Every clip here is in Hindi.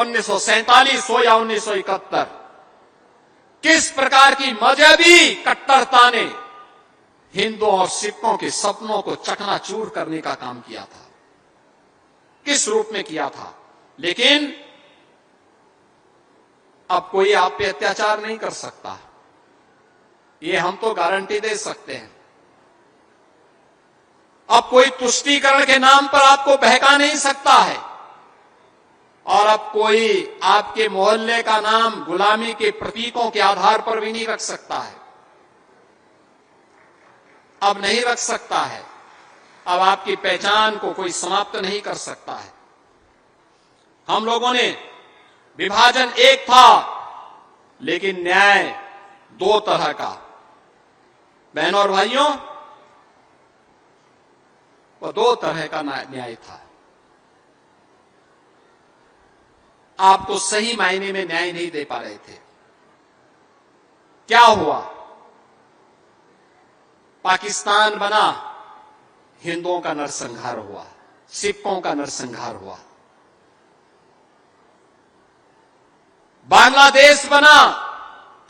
1947 हो या 1971, किस प्रकार की मजहबी कट्टरता ने हिंदुओं और सिखों के सपनों को चकनाचूर करने का काम किया था, किस रूप में किया था। लेकिन अब कोई आप पे अत्याचार नहीं कर सकता, ये हम तो गारंटी दे सकते हैं। अब कोई तुष्टीकरण के नाम पर आपको बहका नहीं सकता है, और अब कोई आपके मोहल्ले का नाम गुलामी के प्रतीकों के आधार पर भी नहीं रख सकता है, अब नहीं रख सकता है। अब आपकी पहचान को कोई समाप्त नहीं कर सकता है। हम लोगों ने विभाजन एक था, लेकिन न्याय दो तरह का। बहनों और भाइयों, वह दो तरह का न्याय था। आप तो सही मायने में न्याय नहीं दे पा रहे थे। क्या हुआ? पाकिस्तान बना, हिंदुओं का नरसंहार हुआ, सिखों का नरसंहार हुआ। बांग्लादेश बना,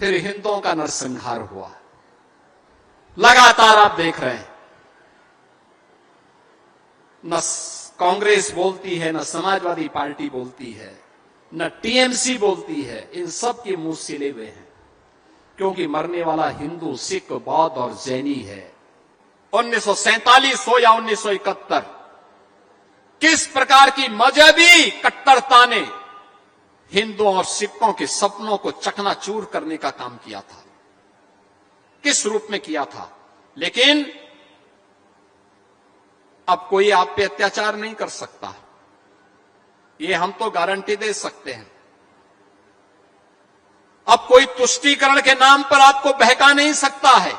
फिर हिंदुओं का नरसंहार हुआ। लगातार आप देख रहे हैं, न कांग्रेस बोलती है, न समाजवादी पार्टी बोलती है, न टीएमसी बोलती है, इन सब के मुंह सिले हुए हैं, क्योंकि मरने वाला हिंदू, सिख, बौद्ध और जैनी है। 1947 हो या 1971, किस प्रकार की मजहबी कट्टरता ने हिंदुओं और सिखों के सपनों को चकनाचूर करने का काम किया था, किस रूप में किया था। लेकिन अब कोई आप पे अत्याचार नहीं कर सकता, ये हम तो गारंटी दे सकते हैं। अब कोई तुष्टीकरण के नाम पर आपको बहका नहीं सकता है,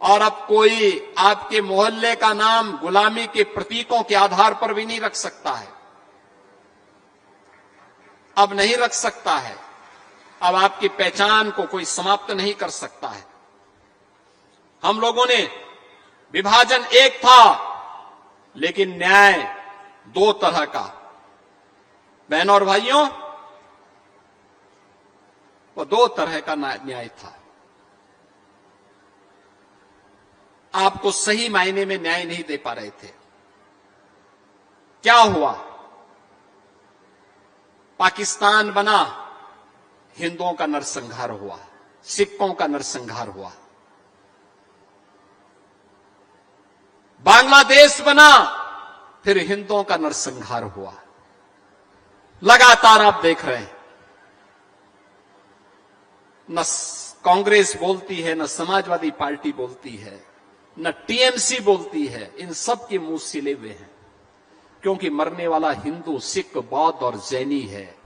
और अब कोई आपके मोहल्ले का नाम गुलामी के प्रतीकों के आधार पर भी नहीं रख सकता है, अब नहीं रख सकता है। अब आपकी पहचान को कोई समाप्त नहीं कर सकता है। हम लोगों ने विभाजन एक था, लेकिन न्याय दो तरह का। बहनों और भाइयों, वह दो तरह का न्याय था। आपको सही मायने में न्याय नहीं दे पा रहे थे। क्या हुआ? पाकिस्तान बना, हिंदुओं का नरसंहार हुआ, सिखों का नरसंहार हुआ। बांग्लादेश बना, फिर हिंदुओं का नरसंहार हुआ। लगातार आप देख रहे हैं, न कांग्रेस बोलती है, न समाजवादी पार्टी बोलती है, न टीएमसी बोलती है, इन सब के मुंह सिले हुए हैं, क्योंकि मरने वाला हिंदू, सिख, बौद्ध और जैनी है।